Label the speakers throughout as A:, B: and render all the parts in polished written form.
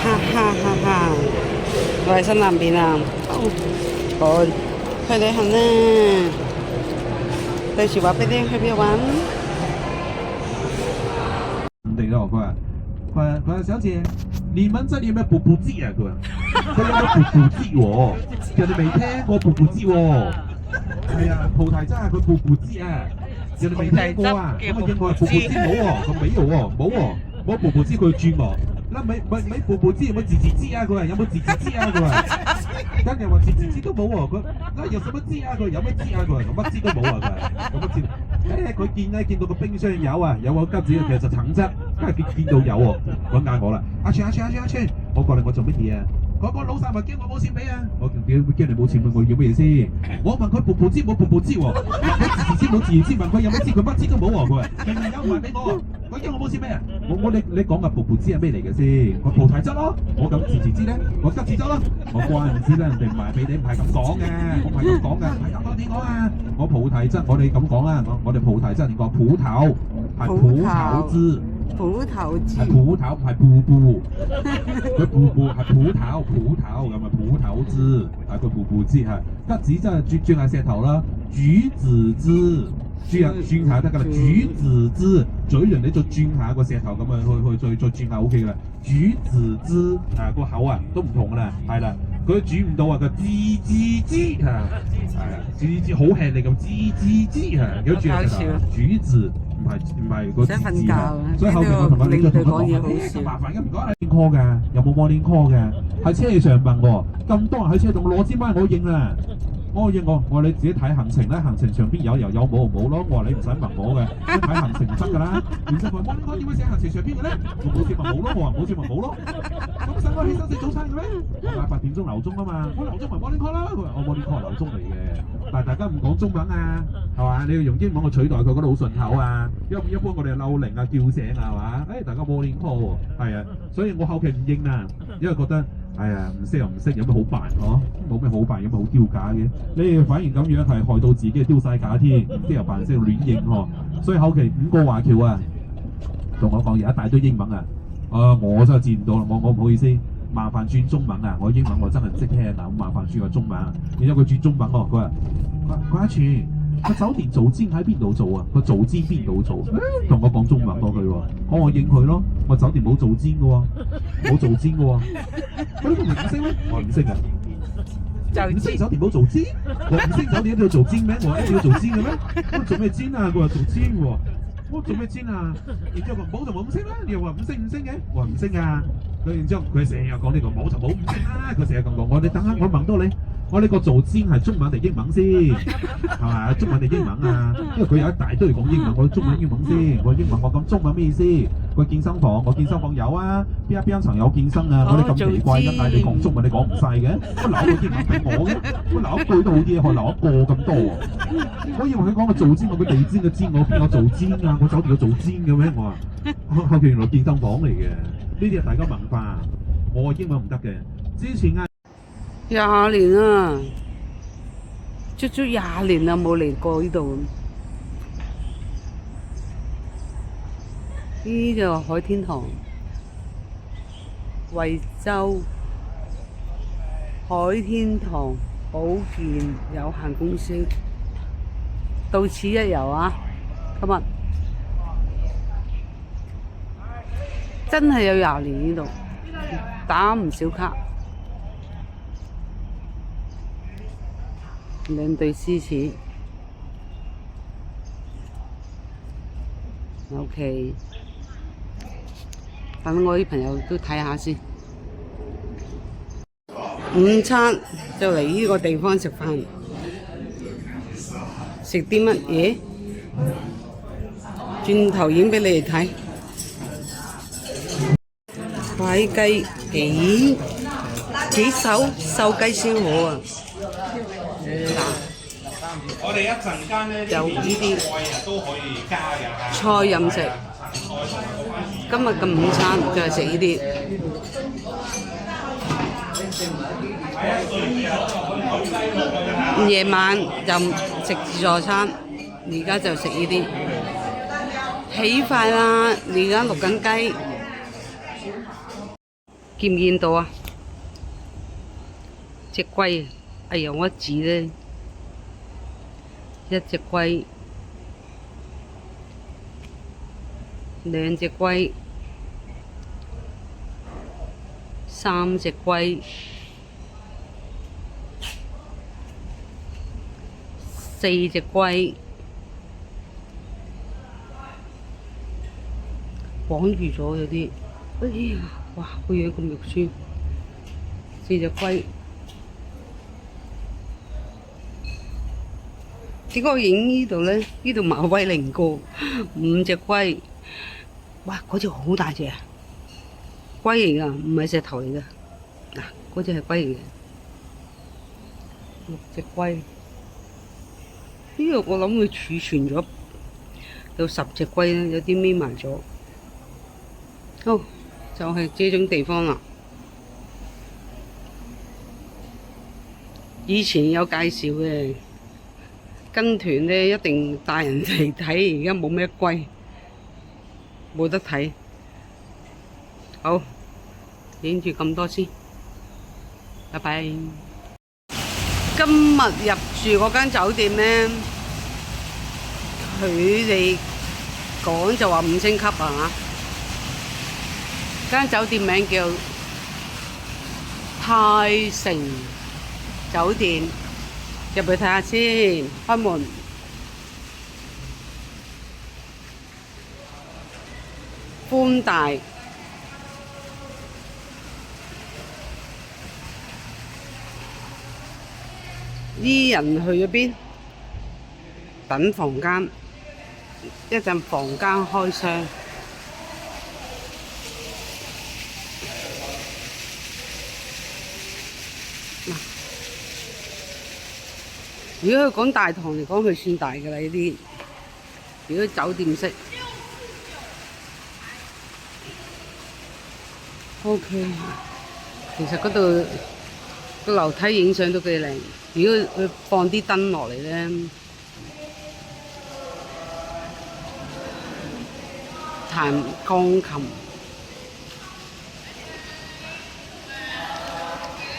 A: 哈哈哈哈！我喺新南邊啊，好，去旅行啦！到時話俾你去邊度玩？
B: 对了，快小姐，你们这里有没有补补剂啊？佢有冇補補劑喎？人哋未聽過補補劑喎。係啊，葡提真係佢補補劑啊！人哋未聽過啊，咁啊應該係補補劑冇喎，佢沒有喎，冇喎，冇補補劑佢轉喎。那沒補補劑有冇自治劑啊？佢話有冇自治劑啊？佢話，跟住話自治劑都冇喎，佢那有什麼劑啊？佢有咩劑啊？佢話我乜劑都冇啊！佢有乜劑？佢見到個冰箱有個吉子，其實就橙汁，跟住見到有喎，佢嗌我啦，阿川，我過嚟我做乜嘢啊？嗰個老細咪驚我冇錢俾啊！我點會驚你冇錢俾我要乜嘢先？我問佢補補資冇補補資喎，問佢自治資冇自治資，問佢有乜資佢乜資都冇喎，佢話明明有還俾我，佢驚我冇錢俾啊！你講嘅補補資係咩嚟嘅先？我葡提汁咯，我咁自治資咧，我吉子汁咯，我關唔知啦，人哋唔係俾你唔係咁講嘅，我唔係咁講嘅，唔係咁講點講啊？我葡提汁我哋咁講啊，我哋葡提汁點講？葡萄係葡萄汁。
A: 葡萄汁
B: 係葡萄係布布，佢布布係葡萄咁啊，葡萄汁係佢布布汁係，吉子真係轉下石頭啦，橘子汁轉下得㗎啦，橘子汁嘴完你再轉下個石頭咁啊，去再轉下 OK 㗎啦，橘子汁啊個口啊都唔同㗎啦，係啦，佢煮唔到啊個滋係啊，滋好吃力咁滋啊，有轉下石頭，橘子。唔係個字啊，所以後邊我同你再同佢講，咁麻煩嘅唔該你 call 㗎，有冇 morning call 嘅？喺車上問喎，咁多人喺車度攞支咪我應啦，我話你自己睇行程啦，行程上邊有冇咯，我話你唔使問我嘅，你睇行程就得㗎啦。然之後佢話 morning call 點會寫行程上邊嘅咧？我冇錢咪冇咯，我話冇錢咪冇咯。咁使我起身食早餐嘅咩？我嗌8點鐘鬧鐘啊嘛，我鬧鐘咪 morning call 啦。佢話我 morning call 鬧鐘嚟嘅，但係大家唔講中文啊，係嘛？你要用英文去取代佢，覺得好順口啊。一般我哋鬧鈴啊、叫醒啊，係嘛？大家 morning call 喎，係啊，所以我後期唔應啊，因為覺得唔識又唔識，有咩好辦嗬？冇咩好辦，有咩好丟架嘅？你反而咁樣係害到自己丟晒架添，唔識又扮識亂應嗬。所以後期5個華僑啊，同我講有一大堆英文啊，我真係接唔到啦，我唔好意思，麻煩轉中文啊！我英文我真係唔識聽啊，咁麻煩轉個中文啊。然之後佢轉中文喎，佢話一串。個酒店做尖喺邊度做啊？個做尖邊度做？同我講中文嗰句喎，我應佢咯。我酒店冇做尖嘅喎，冇做尖嘅喎。佢呢個唔識咩？我唔識啊。唔識酒店冇做尖？我唔識酒店一定要做尖咩？我一定要做尖嘅咩？我做咩尖啊？佢話做尖喎。我做咩尖啊？然之後佢冇就冇五星啦。你又話五星嘅？我話五星啊。佢然之後佢成日講呢個冇就冇五星啦。佢成日咁講，你等下我問多你。我呢個做尖係中文定英文先，係嘛？中文定英文啊？因為佢有一大堆講英文，我中文英文先。我英文我講中文咩意思？佢健身房，我健身房有啊，邊一層有健身啊？我哋咁奇怪嘅，嗌你講中文你講唔晒嘅，我留個英文俾我嘅，我留一句都好啲，我留一個咁多喎。我以為佢講個做尖，我個地氈嘅氈，我邊有做尖啊？我酒店有做尖嘅咩？我話後期原來健身房嚟嘅，呢啲係大家文化，我英文唔得嘅。之前
A: 20年啊，足足20年啦，冇嚟過呢度。呢就海天堂，惠州海天堂保健有限公司，到此一遊啊！今日真係有20年呢度，打唔少卡。兩對獅子 ，OK， 等我啲朋友都睇下先。午餐就嚟呢個地方食飯，食啲乜嘢？轉頭影俾你哋睇。塊雞幾手雞先好啊！
C: 我哋一陣間咧
A: 有呢啲
C: 菜都可以加嘅
A: 菜飲食。今日嘅午餐就係食呢啲。夜晚就食自助餐，而家就食呢啲。起飯啦！而家錄緊雞。見唔見到啊？隻龜，哎呀，我指咧，一隻龜，兩隻龜，三隻龜，四隻龜，綁住咗有啲，哎呀，哇，個樣咁肉酸，四隻龜。點解我影呢度咧？呢度馬威靈過五隻龜，哇！嗰隻好大隻啊，龜嚟㗎，唔係石頭嚟㗎。嗱，嗰隻係龜嚟嘅，六隻龜。呢度我諗佢儲存咗有10隻龜啦，有啲匿埋咗。好，就係這種地方啦。以前有介紹嘅。跟團咧一定帶人嚟睇，而家冇咩龜，冇得睇。好，影住咁多先，拜拜。今日入住嗰間酒店咧，佢哋講就話5星級啊，間酒店名叫泰城酒店。入去睇下先，開門。寬大。啲人去咗邊？等房間。一陣房間開箱。如果佢講大堂嚟講，佢算大㗎啦呢啲。如果酒店式 ，OK。其實嗰度個樓梯影相都幾靚。如果佢放啲燈落嚟咧，彈鋼琴。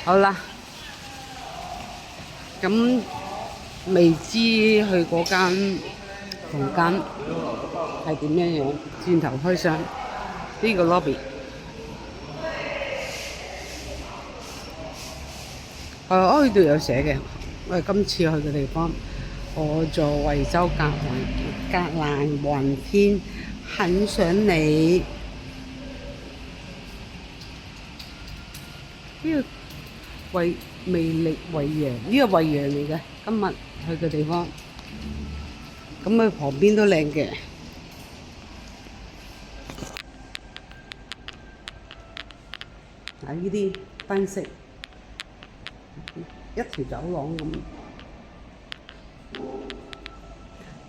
A: 好啦，咁。未知去嗰間房間係點樣樣，轉頭開箱呢個 lobby。呢度有寫嘅，我哋今次去嘅地方，我在惠州格蘭雲天，很想你。呢個魅力惠陽，呢個惠陽嚟嘅，今日去嘅地方。咁佢旁邊都靚嘅。嗱，呢啲燈飾，一條走廊咁。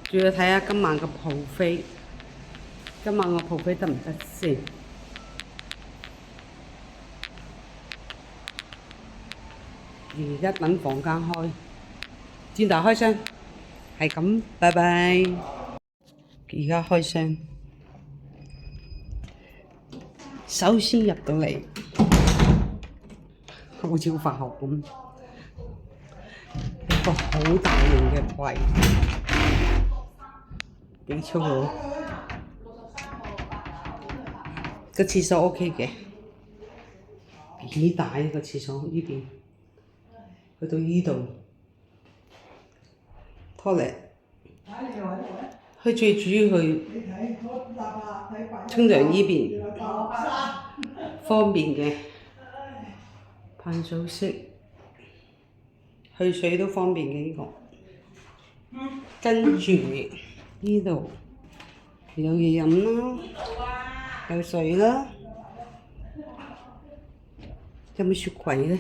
A: 仲要睇下今晚嘅鋪飛，今晚嘅鋪飛得唔得先？而家等房間開，轉頭開箱，係咁，拜拜。而家開箱，首先入到嚟，好似化學咁，一個好大型嘅櫃，幾粗喎。個廁所 OK 嘅，幾大一個廁所呢邊。去到呢度，toilet，佢最主要去沖涼呢邊，方便嘅，噴水式，去水都方便嘅呢個。跟住呢度有嘢飲啦，有水啦，有冇雪櫃咧？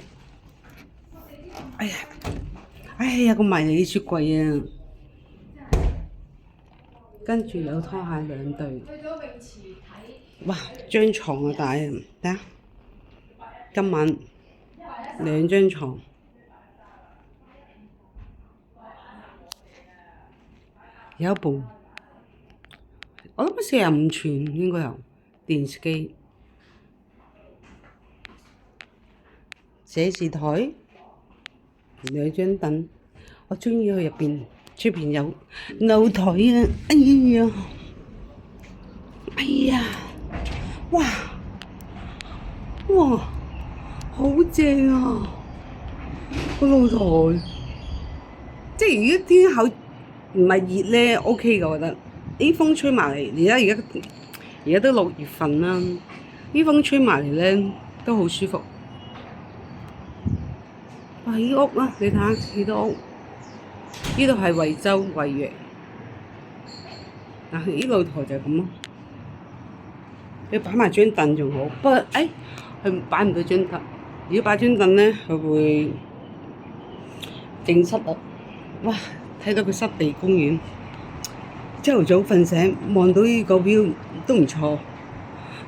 A: 哎呀，個迷你雪櫃啊！跟住有拖鞋2對。哇，張床啊大啊！睇下，今晚2張床，有一部，我諗45寸應該有電視機。寫字台，兩張凳。我中意去入邊，出邊有露台啊！哎呀，哎呀，哇哇，好正啊！個露台，即係如果天口唔係熱咧，OK 嘅，我覺得。啲風吹埋嚟，而家都6月份啦，啲風吹埋嚟咧都好舒服。哇！呢屋啊，你睇下幾多屋？呢度係惠州惠陽，但係呢露台就係咁咯。你擺埋張凳仲好，不過佢擺唔到張凳。如果擺張凳咧，佢會整濕啊！哇！睇到個濕地公園，朝頭早瞓醒望到呢個標都唔錯。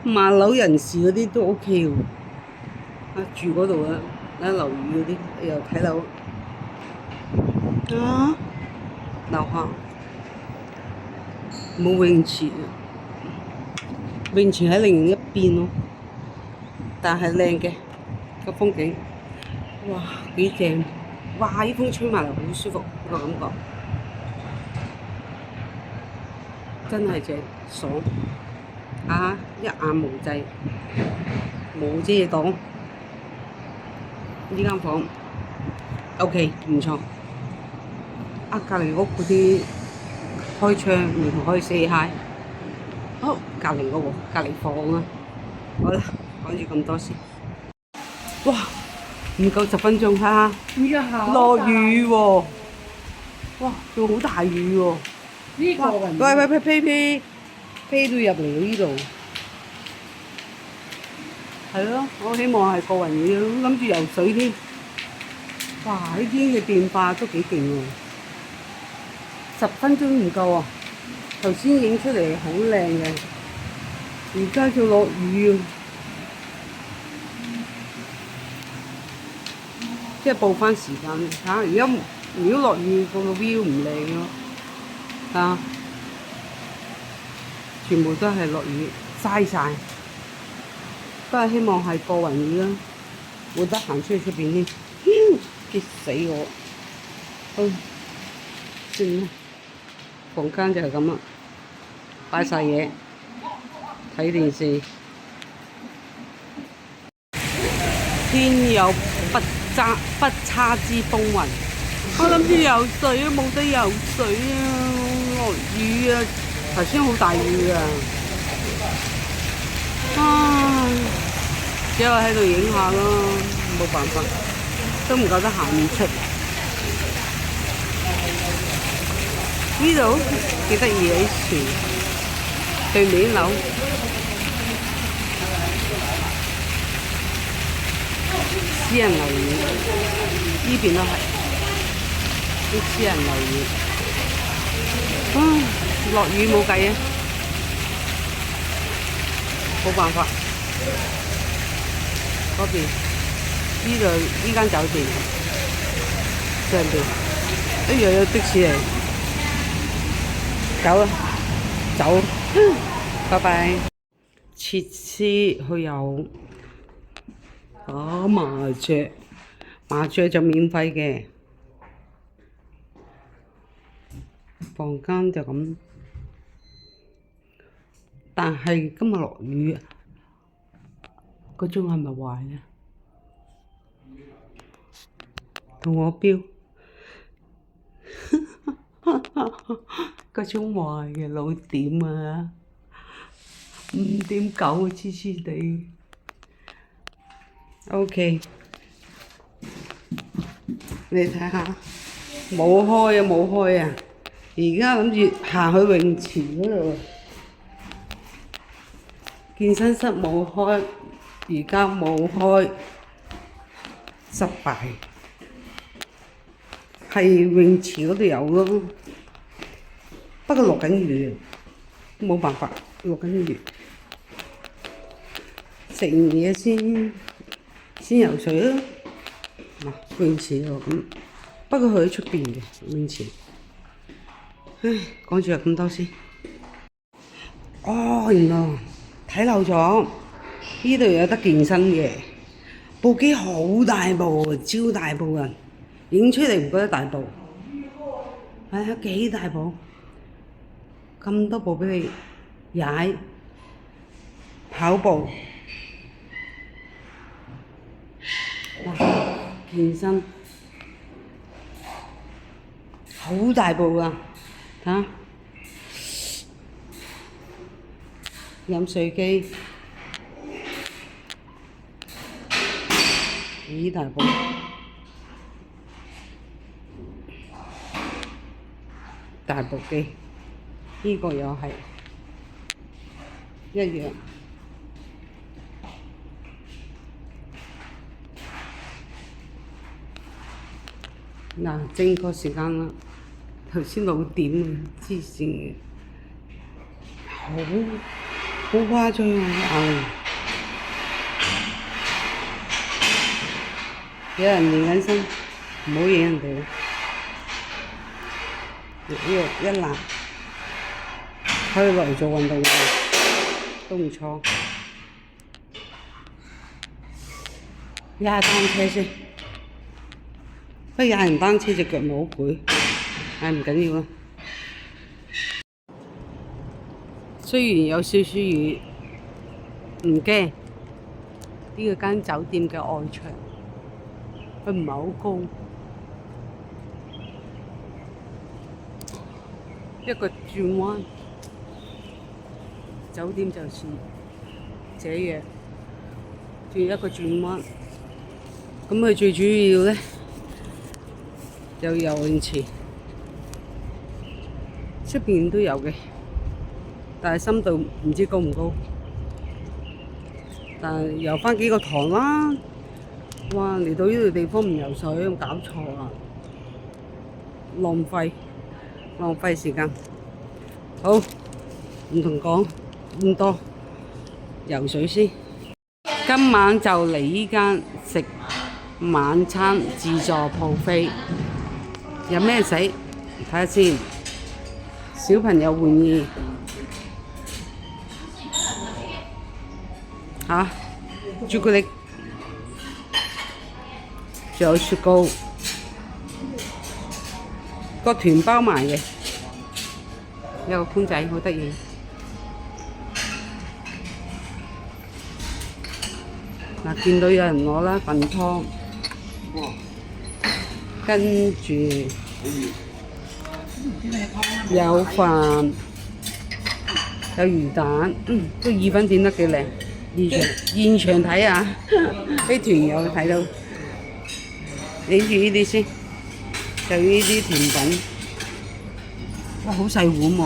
A: 萬樓人士嗰啲都 OK 喎。住嗰度啊，樓宇嗰啲又睇樓。啊！樓下冇泳池啊，泳池喺另一邊咯，但係靚嘅個風景，哇幾正！哇！啲風吹埋嚟好舒服個感覺，真係正爽啊！一眼無際，冇遮擋。呢間房 OK 唔錯。隔離屋嗰啲開窗，然後可以say hi。好，隔離嗰個隔離房啊。好啦，講住咁多先。哇！唔夠10分鐘哈，落雨喎！哇，仲好大雨喎！
D: 呢個
A: 喂，飛到入嚟呢度。係咯，我希望係過雲雨，諗住游水添。哇！呢天氣變化都幾勁喎！10分鐘唔夠啊！頭先影出嚟好靚嘅，而家就落雨啊！即係報翻時間睇下，如果落雨個 view 唔靚咯，睇下全部都係落雨，嘥晒。不過希望係過雲雨啦，冇得行出去出邊添，激死我！算啦。房間就係咁啦，擺晒嘢，睇電視。天有不測之風雲，我諗住游水啊，冇得游水啊，落雨啊，頭先好大雨啊，只有喺度影下咯，冇辦法，都唔夠得行出。呢度幾得意啊！啲船對面樓，私人樓宇，呢邊都係啲私人樓宇。落雨冇計啊，冇辦法。嗰邊呢度呢間酒店上邊，又有的士嚟。走啦，走，拜拜。設施去游，麻雀就免費嘅，房間就咁。但係今日落雨，個鐘係咪壞咧？同我標。個鐘壞嘅老點啊，5.9黐黐地。OK， 你睇下，冇開啊！而家諗住行去泳池嗰度，健身室冇開，而家冇開，失敗。係泳池嗰度有咯。不過落緊雨，冇辦法，落緊雨。食完嘢先游水咯。泳池喎咁，不過佢喺出邊嘅泳池。講住就咁多先。原來睇漏咗，呢度有得健身嘅，部機好大部，超大部啊！影出嚟唔覺得大部，係啊，幾大部，咁多部俾你踩，跑步，健身，好大部啊！睇下，飲水機。幾大部？大部機，呢個又係一樣。嗱，正確時間啦，頭先6點啊，黐線嘅，好誇張啊！有人練緊身，唔好影人哋。一男可以落嚟做運動嘅，都唔錯。踩下單車先，不過踩完單車隻腳咪好攰，但係唔緊要啊。雖然有少少雨，唔驚。呢個間酒店嘅外牆。佢唔係好高，一個轉彎，酒店就是這樣，轉一個轉彎。咁佢最主要呢，有游泳池，出邊都有嘅，但係深度唔知高唔高，但係游返幾個塘啦。哇！嚟到呢度地方唔游水，有冇搞錯啊？浪費時間。好，唔同講咁多，游水先。今晚就嚟呢間食晚餐自助buffet，有咩食？睇下先。小朋友玩意嚇，朱古力。仲有雪糕，個團包埋嘅，有個公仔好得意。嗱，見到有人攞啦份湯，跟住有飯，有魚蛋，都意粉點得幾靚。現場睇下，啲團友睇到。影住呢啲先，就呢啲甜品，哇，好細碗喎！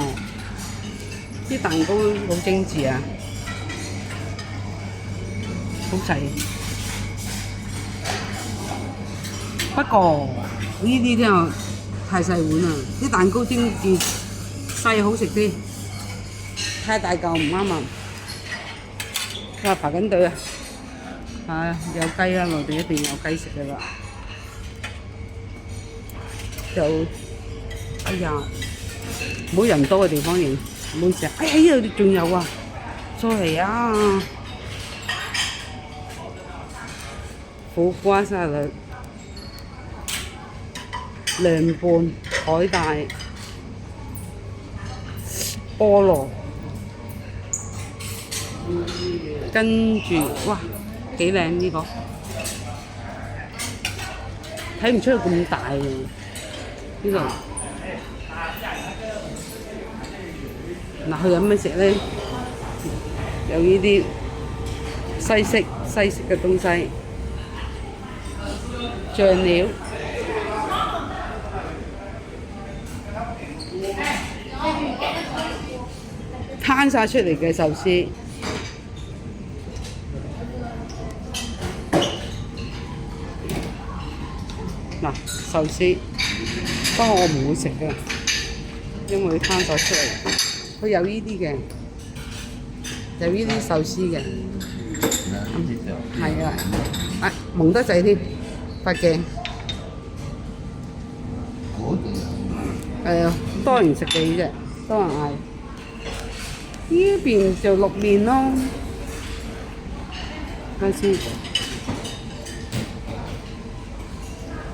A: 啲蛋糕好精緻啊，好細。不過呢啲真係太細碗啦，啲蛋糕精緻，細好食啲，太大嚿唔啱啊！哇，排緊隊啊！有雞啦，我哋一定有雞食㗎啦。就哎呀，冇人多嘅地方影，唔好意思啊！哎呀，呢度仲有啊，sorry啊！苦瓜沙律、涼拌海帶、菠蘿，跟住哇，幾靚呢個，睇唔出佢咁大喎。呢度嗱，佢有咩食咧？有呢啲西式嘅東西，醬料，攤晒出嚟嘅壽司。嗱，壽司。不過我唔會食嘅，因為佢攤咗出嚟。佢有呢啲嘅，有呢啲壽司嘅，係啊，蒙得滯添，塊鏡。多人食嘅呢隻，多人嗌。呢邊就淥麵咯，睇先。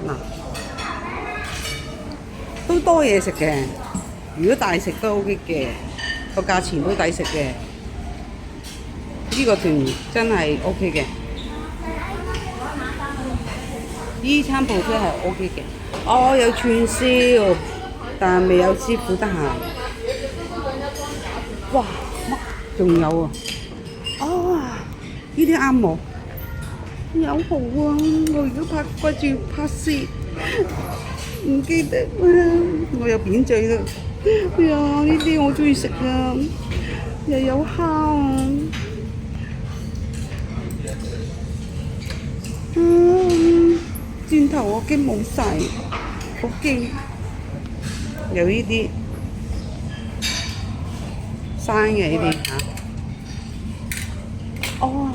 A: 嗱，都多嘢食嘅。如果大食都 OK 嘅，個價錢都抵食嘅。呢個團真係 OK 嘅，依餐鋪真係 OK 嘅。哦，有串燒，但係未有師傅得閒。哇，乜仲有啊？哦，呢啲啱我，有好啊！我而家掛住拍攝，唔記得啦，我又扁嘴啦。哎呀，呢啲我中意食啊，又有蝦啊！轉頭我驚冇晒，好驚。有呢啲生嘅呢啲嚇。哦，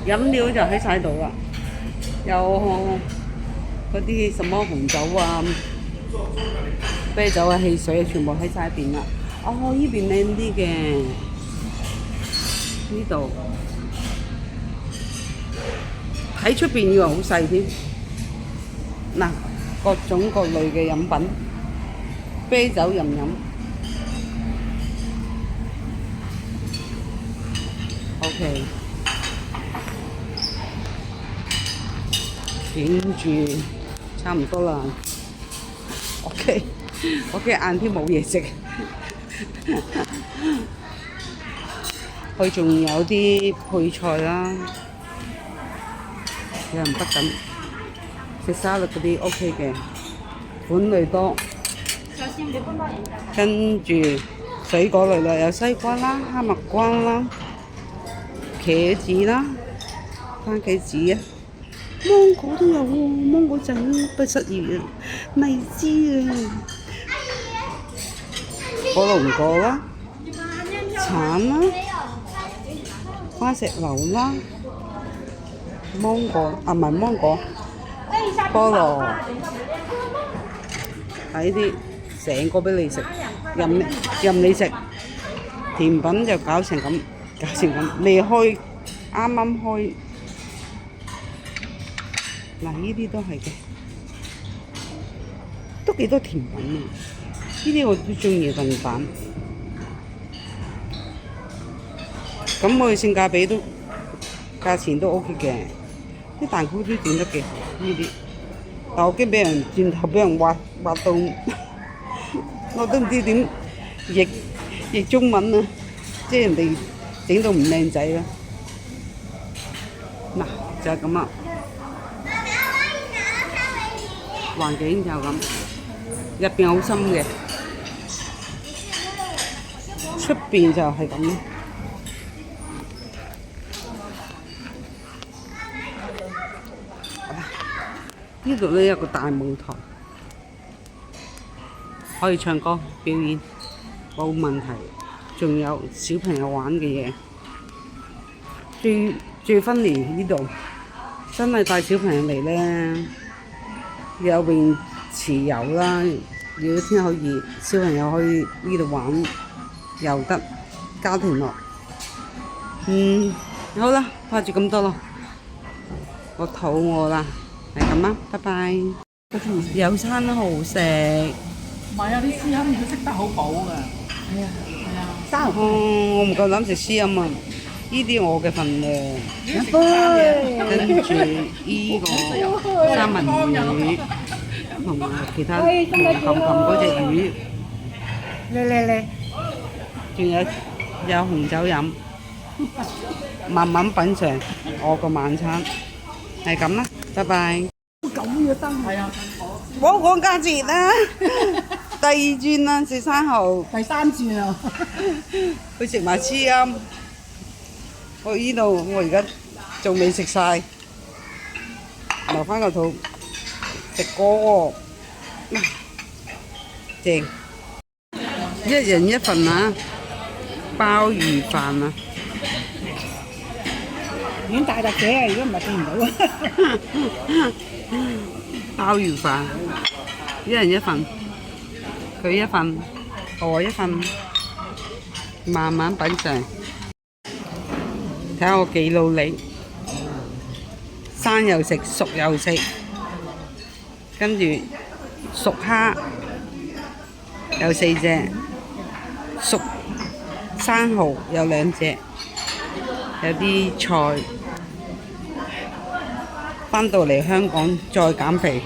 A: 飲料就喺晒度啦，有嗰啲什麼紅酒啊、啤酒啊、汽水啊，全部喺晒邊啦。哦，呢邊靚啲嘅，呢度喺出邊以為好細添。嗱，各種各類嘅飲品，啤酒任飲。OK， 影住差唔多啦。OK， 晏啲冇嘢食。佢仲有啲配菜啦，有人不等食沙律嗰啲 OK 嘅，款類多。跟住水果類啦，有西瓜啦、哈密瓜啦、茄子啦、番茄子啊，芒果都有喎，芒果陣不失業啊，荔枝啊，火龍果啦、橙啦、花石榴啦、芒果啊，唔係芒果，菠蘿，睇啲成個俾你食，任你食。甜品就搞成咁，未開，啱啱開。嗱，呢啲都係嘅，都幾多甜品啊！呢啲我都中意燉蛋。咁我性價比都價錢都 OK 嘅，啲蛋糕都整得幾好呢啲。但我驚俾人轉頭俾人挖到，我都唔知點譯中文啊！即係人哋整到唔靚仔啦。嗱，就係咁啦，環境就咁，入邊好深嘅，出邊就係咁。呢度呢有個大舞台，可以唱歌表演，冇問題。仲有小朋友玩嘅嘢，最分離呢度，真係帶小朋友嚟呢，有泳池遊啦，如果天好熱，小朋友可以呢度玩遊得，家庭樂。好啦，拍住咁多咯，我肚餓啦。係咁啦，拜拜。有餐都好食。
D: 唔係啊，啲師兄佢識得好補㗎。係啊，係啊。
A: 我唔夠膽食絲音啊！呢啲我嘅份量。跟住呢個三文魚同埋其他紅冚嗰隻魚。嚟，仲有紅酒飲，慢慢品嚐我個晚餐。係咁啦，拜拜。
D: 咁嘅燈係啊，
A: 唔好講價錢啦，第二轉啦，13號。
D: 第三轉啊！
A: 去食埋黐音，我依度我而家仲未食晒，留翻個肚食過喎，正，一人一份啊，鮑魚飯啊！
D: 已經大特嘅，如果唔係見唔到啊！
A: 鮑魚飯，一人一份，佢一份，我一份，慢慢品嚐，睇下我幾努力。生又食，熟又食。跟住熟蝦有4隻，熟生蠔有2隻，有啲菜。返到嚟香港再減肥。